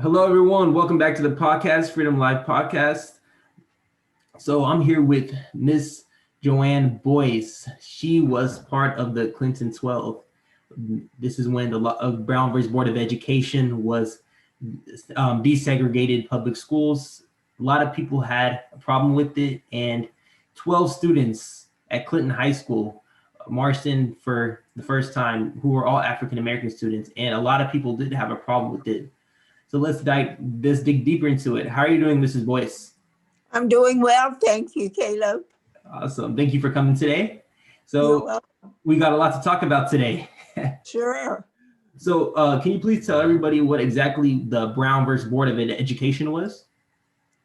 Hello, everyone. Welcome back to the podcast, Freedom Live Podcast. So I'm here with Miss Joanne Boyce. She was part of the Clinton 12. This is when the Brown versus Board of Education was desegregated public schools. A lot of people had a problem with it, and 12 students at Clinton High School marched in for the first time, who were all African American students, and a lot of people did have a problem with it. So let's dig deeper into it. How are you doing, Mrs. Boyce? I'm doing well, thank you, Caleb. Awesome. Thank you for coming today. You're So welcome. we got a lot to talk about today. Sure. So can you please tell everybody what exactly the Brown versus Board of Education was?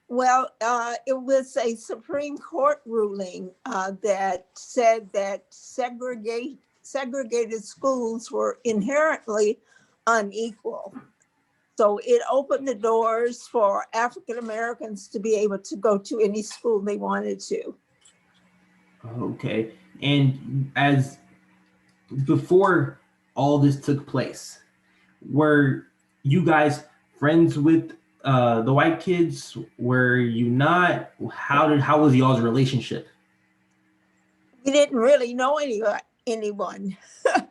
Well, it was a Supreme Court ruling that said that segregated schools were inherently unequal. So it opened the doors for African Americans to be able to go to any school they wanted to. Okay. And as before all this took place, were you guys friends with the white kids? Were you not? How was y'all's relationship? We didn't really know anyone.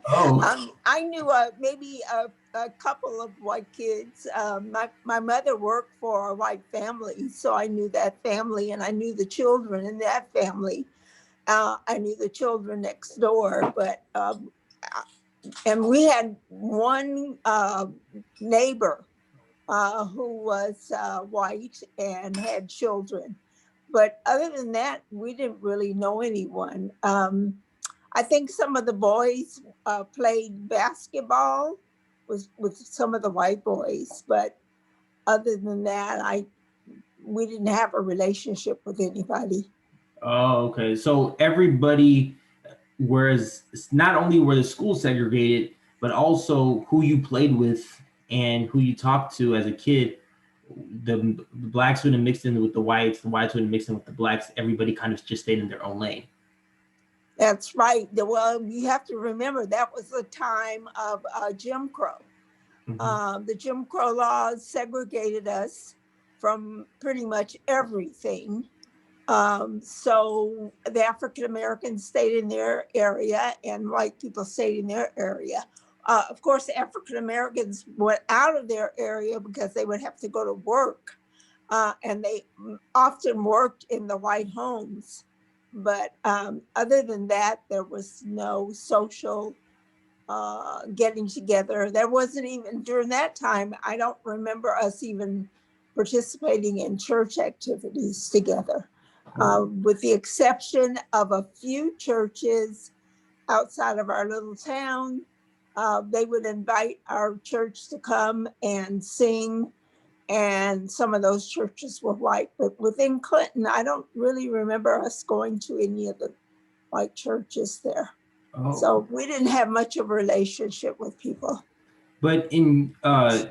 Oh, I knew maybe a couple of white kids. My mother worked for a white family, so I knew that family, and I knew the children in that family. I knew the children next door, and we had one neighbor who was white and had children. But other than that, we didn't really know anyone. I think some of the boys played basketball with some of the white boys, but other than that, we didn't have a relationship with anybody. oh, okay. So everybody, whereas not only were the schools segregated, but also who you played with and who you talked to as a kid. The black student mixed in with the white student mixed in with the blacks. Everybody kind of just stayed in their own lane. That's right. Well, you have to remember that was the time of Jim Crow. The Jim Crow laws segregated us from pretty much everything. So the African Americans stayed in their area and white people stayed in their area. Of course, African Americans went out of their area because they would have to go to work. And they often worked in the white homes. But other than that, there was no social getting together. There wasn't even, during that time, I don't remember us even participating in church activities together. With the exception of a few churches outside of our little town. They would invite our church to come and sing, and some of those churches were white. But within Clinton, I don't really remember us going to any of the white churches there. Oh. So we didn't have much of a relationship with people. But in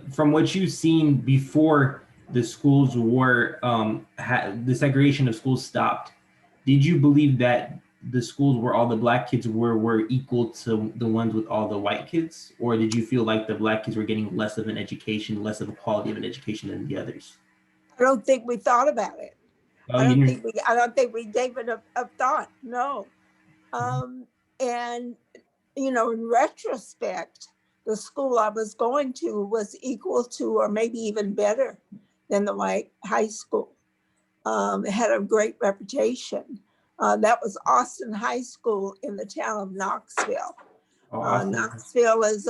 from what you've seen before the schools were the segregation of schools stopped, did you believe that the schools where all the black kids were equal to the ones with all the white kids, or did you feel like the black kids were getting less of an education, less of a quality of an education than the others? I don't think we thought about it. Oh, I don't think we gave it a thought. No. And in retrospect, the school I was going to was equal to, or maybe even better than the white high school. It had a great reputation. That was Austin High School in the town of Knoxville. Knoxville is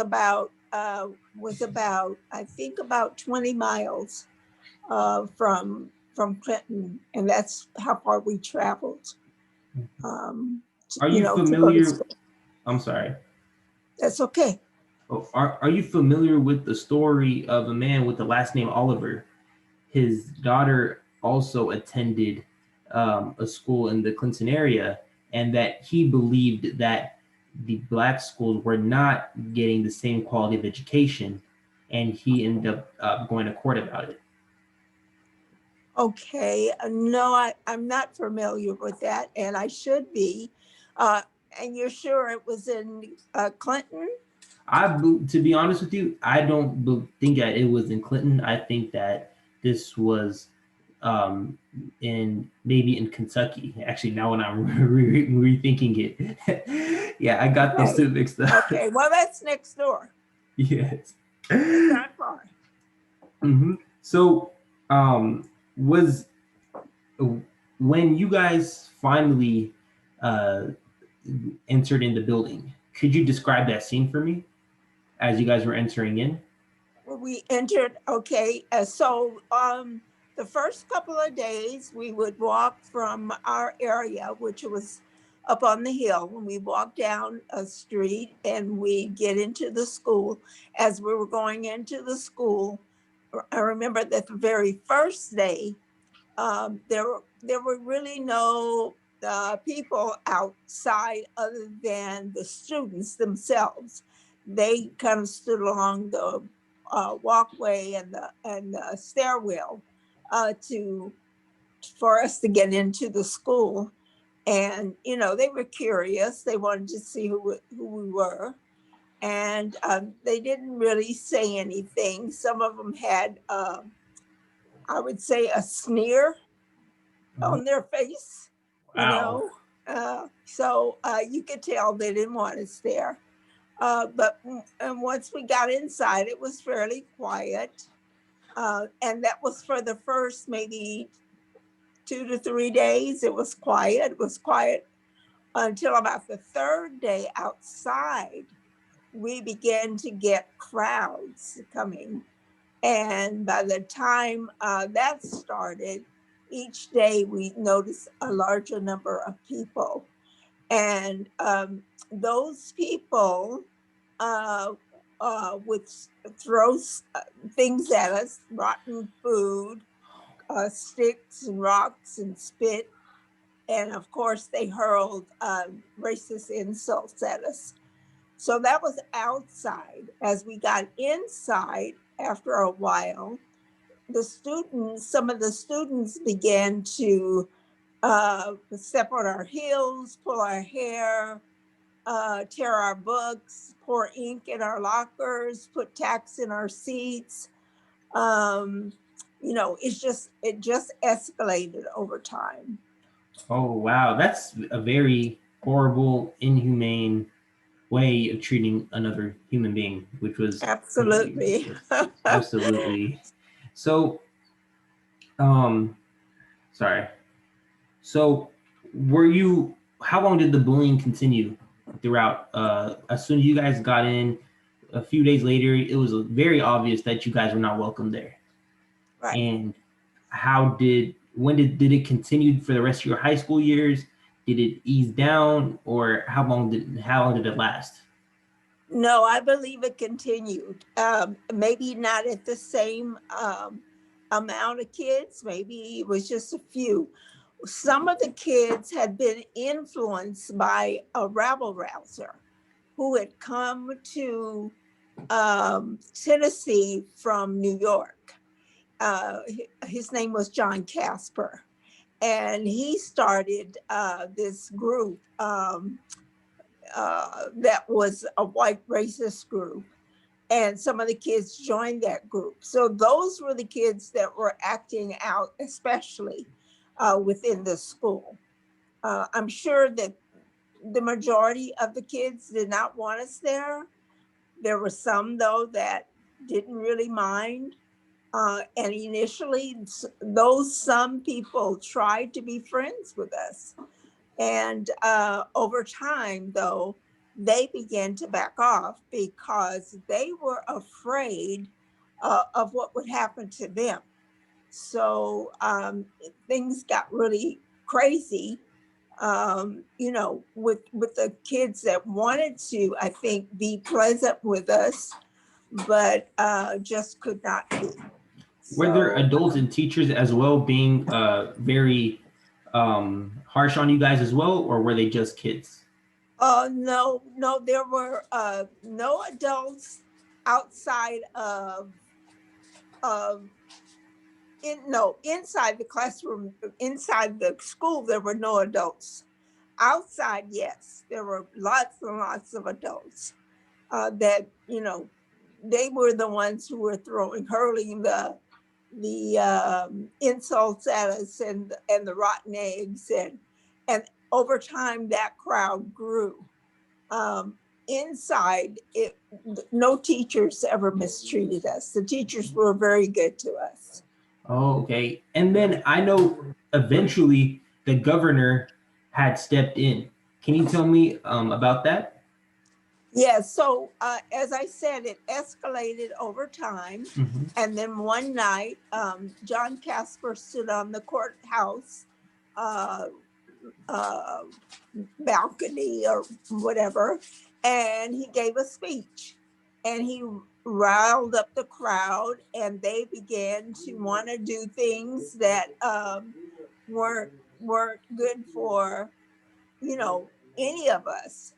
was about, I think, about 20 miles from Clinton, and that's how far we traveled. Are you familiar? I'm sorry. That's okay. Oh, are you familiar with the story of a man with the last name Oliver? His daughter also attended a school in the Clinton area, and that he believed that the black schools were not getting the same quality of education, and he ended up going to court about it. Okay, no, I'm not familiar with that, and I should be. And you're sure it was in Clinton? To be honest with you, I don't think that it was in Clinton. I think that this was um, in maybe in Kentucky. Actually, now when I'm rethinking it, yeah, I got those Okay. two mixed up. Okay. Well, that's next door. Yes. It's not far. So, was when you guys finally uh, entered in the building, could you describe that scene for me as you guys were entering in? We entered, okay, the first couple of days we would walk from our area, which was up on the hill, when we walk down a street and we get into the school. As we were going into the school, I remember that the very first day, there were really no people outside other than the students themselves. They kind of stood along the walkway and the stairwell to for us to get into the school. And they were curious. They wanted to see who we were, and they didn't really say anything. Some of them had, I would say, a sneer Mhm. on their face, you Wow. know. You could tell they didn't want us there. And once we got inside, it was fairly quiet. And that was for the first maybe 2 to 3 days. It was quiet. It was quiet until about the third day outside. We began to get crowds coming. And by the time that started, each day we noticed a larger number of people. And those people uh, would throw things at us, rotten food, sticks and rocks and spit. And of course, they hurled racist insults at us. So that was outside. As we got inside, after a while, some of the students began to step on our heels, pull our hair, tear our books, pour ink in our lockers, put tacks in our seats. Um, it just escalated over time. Oh wow, that's a very horrible, inhumane way of treating another human being, which was completely Absolutely. ridiculous. Absolutely. So, um, sorry. So, were you? How long did the bullying continue throughout? As soon as you guys got in, a few days later, it was very obvious that you guys were not welcome there. Right. And how did when did it continue for the rest of your high school years? Did it ease down, or how long did it last? No, I believe it continued. Maybe not at the same amount of kids. Maybe it was just a few. Some of the kids had been influenced by a rabble rouser who had come to Tennessee from New York. Uh, his name was John Casper, and he started this group that was a white racist group. And some of the kids joined that group. So those were the kids that were acting out, especially within the school. I'm sure that the majority of the kids did not want us there. There were some, though, that didn't really mind. And initially, those some people tried to be friends with us. And over time, though, they began to back off because they were afraid of what would happen to them. So things got really crazy, with the kids that wanted to, I think, be pleasant with us, but just could not be. Were there So adults and teachers as well being very harsh on you guys as well, or were they just kids? no, no, there were no adults outside of no, inside the classroom, inside the school, there were no adults. Outside, yes, there were lots and lots of adults. that, they were the ones who were hurling the insults at us and the rotten eggs, and over time that crowd grew. Inside, no teachers ever mistreated us. The teachers were very good to us. Oh, okay. And then I know eventually the governor had stepped in. Can you tell me about that? Yeah, so as I said, it escalated over time. Mm-hmm. And then one night, John Casper stood on the courthouse uh, balcony or whatever, and he gave a speech. And he riled up the crowd, and they began to want to do things that weren't good for, any of us.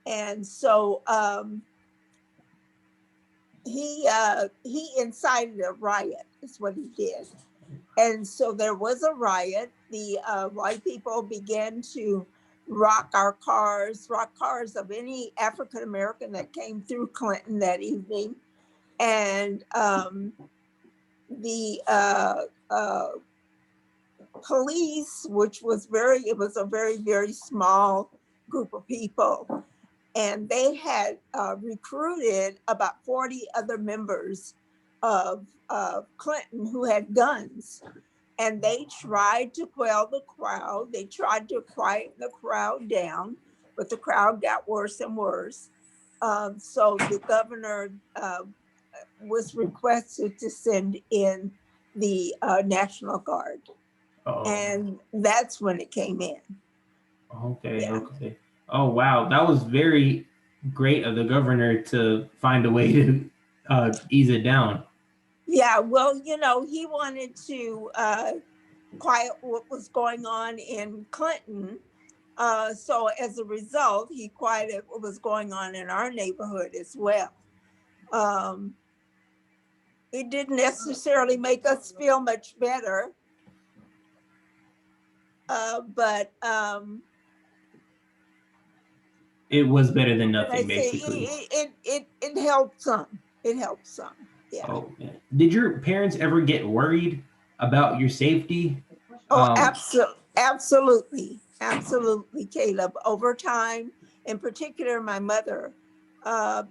And so he incited a riot, is what he did. And so there was a riot. The white people began to rock cars of any African American that came through Clinton that evening. And the police, which was it was a very, very small group of people. And they had recruited about 40 other members of Clinton who had guns. And they tried to quell the crowd. They tried to quiet the crowd down, but the crowd got worse and worse. So the governor was requested to send in the National Guard. Oh. And that's when it came in. Okay, Yeah. okay. Oh, wow. That was very great of the governor to find a way to ease it down. Yeah, well, he wanted to quiet what was going on in Clinton. So as a result, he quieted what was going on in our neighborhood as well. It didn't necessarily make us feel much better, but it was better than nothing, basically. It helped some. It helped some. Yeah. Oh, man. Did your parents ever get worried about your safety? Oh, absolutely, Caleb. Over time, in particular, my mother,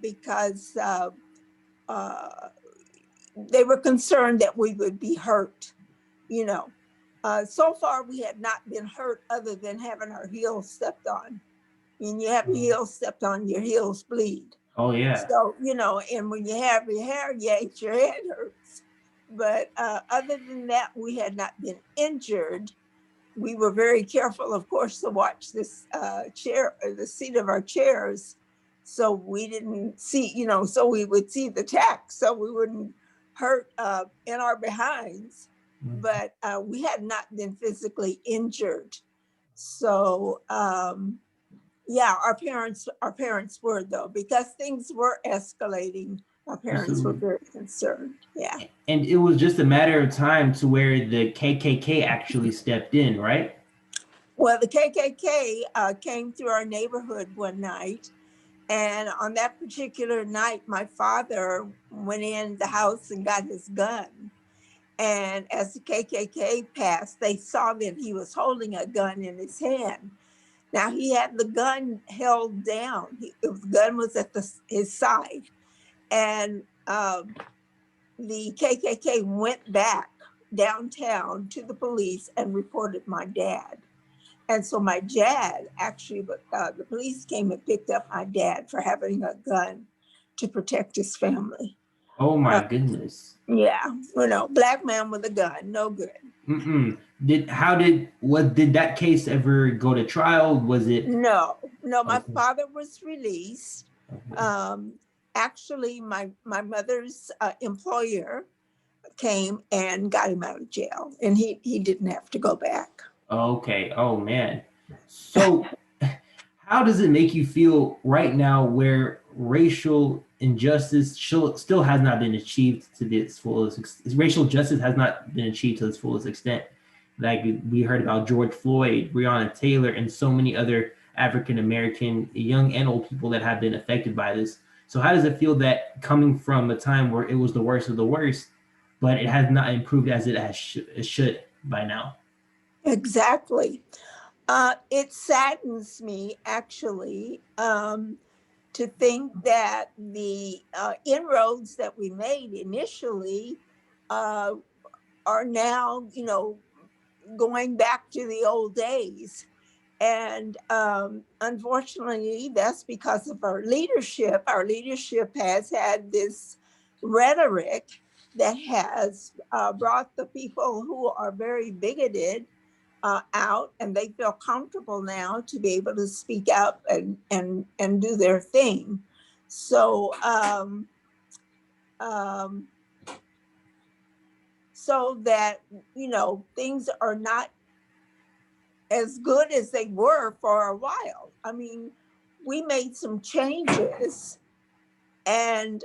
because they were concerned that we would be hurt. So far we had not been hurt other than having our heels stepped on. When you have your heels stepped on, your heels bleed. Oh, yeah. So, and when you have your hair yanked, your head hurts. But other than that, we had not been injured. We were very careful, of course, to watch this the seat of our chairs. So we didn't see, so we would see the tack, so we wouldn't hurt in our behinds. Mm-hmm. But we had not been physically injured. So, yeah, our parents were, though, because things were escalating. Our parents were very concerned. Yeah. And it was just a matter of time to where the KKK actually stepped in, right? Well, the KKK came through our neighborhood one night. And on that particular night, my father went in the house and got his gun. And as the KKK passed, they saw that he was holding a gun in his hand. Now, he had the gun held down. The gun was at his side. And the KKK went back downtown to the police and reported my dad. And so my dad, actually, the police came and picked up my dad for having a gun to protect his family. Oh, my goodness. Yeah, black man with a gun, no good. Mm-mm. Did that case ever go to trial? Was it? No. My father was released. Okay. Actually, my mother's employer came and got him out of jail, and he didn't have to go back. Okay. Oh, man. So how does it make you feel right now where racial injustice still has not been achieved to its fullest? Racial justice has not been achieved to its fullest extent. Like we heard about George Floyd, Breonna Taylor, and so many other African-American young and old people that have been affected by this. So how does it feel that coming from a time where it was the worst of the worst, but it has not improved as it should by now? Exactly. It saddens me actually to think that the inroads that we made initially uh, are now, going back to the old days. And unfortunately, that's because of our leadership. Our leadership has had this rhetoric that has brought the people who are very bigoted out, and they feel comfortable now to be able to speak out and do their thing. So so that things are not as good as they were for a while. I mean, we made some changes, and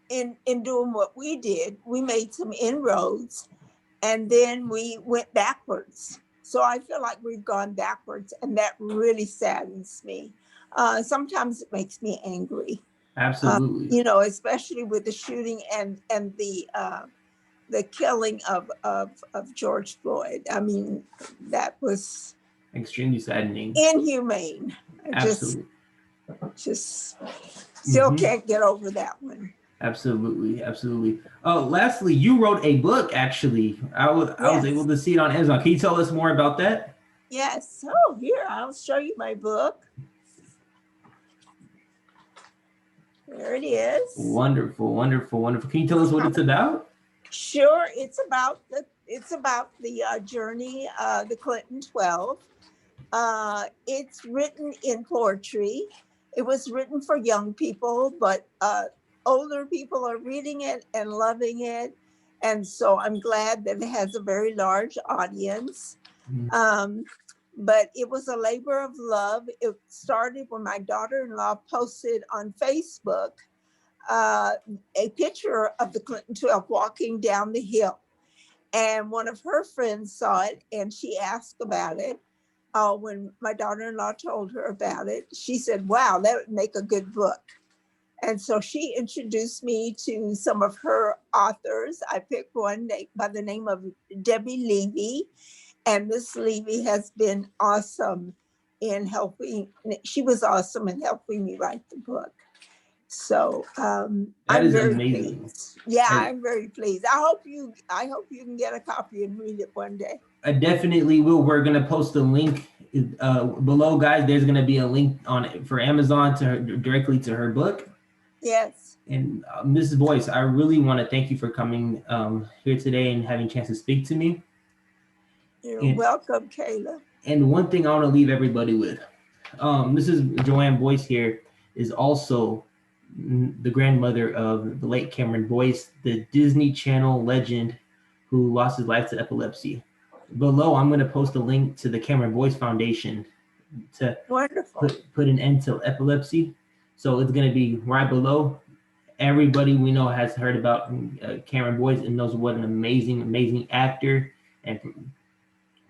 in doing what we did, we made some inroads, and then we went backwards. So I feel like we've gone backwards, and that really saddens me. Sometimes it makes me angry. Absolutely. Especially with the shooting and the killing of George Floyd. I mean, that was Extremely saddening. inhumane. I Absolutely. just still can't get over that one. Absolutely. Lastly, you wrote a book. Actually, I was Yes. able to see it on Amazon. Can you tell us more about that? Yes. Oh, here, I'll show you my book. There it is. Wonderful. Can you tell us what it's about? Sure. It's about the journey, the Clinton 12. It's written in poetry. It was written for young people, but older people are reading it and loving it. And so I'm glad that it has a very large audience. But it was a labor of love. It started when my daughter-in-law posted on Facebook a picture of the Clinton 12 walking down the hill. And one of her friends saw it, and she asked about it. When my daughter-in-law told her about it, she said, wow, that would make a good book. And so she introduced me to some of her authors. I picked one by the name of Debbie Levy. And Miss Levy has been awesome in helping. She was awesome in helping me write the book. So I'm very amazing. pleased. Yeah, I'm very pleased. I hope you can get a copy and read it one day. I definitely will. We're gonna post a link below, guys. There's gonna be a link on it for Amazon directly to her book. Yes. And Mrs. Boyce, I really want to thank you for coming here today and having a chance to speak to me. You're welcome, Kayla. And one thing I want to leave everybody with, Mrs. Joanne Boyce here is also the grandmother of the late Cameron Boyce, the Disney Channel legend who lost his life to epilepsy. Below, I'm going to post a link to the Cameron Boyce Foundation to put an end to epilepsy. So it's going to be right below. Everybody we know has heard about Cameron Boyce and knows what an amazing actor and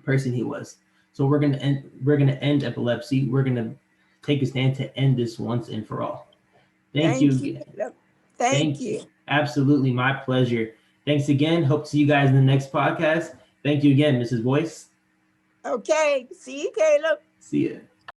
person he was. So we're gonna end epilepsy. We're gonna take a stand to end this once and for all. Thank you. Thank you. Absolutely, my pleasure. Thanks again. Hope to see you guys in the next podcast. Thank you again, Mrs. Boyce. Okay. See you, Caleb. See ya.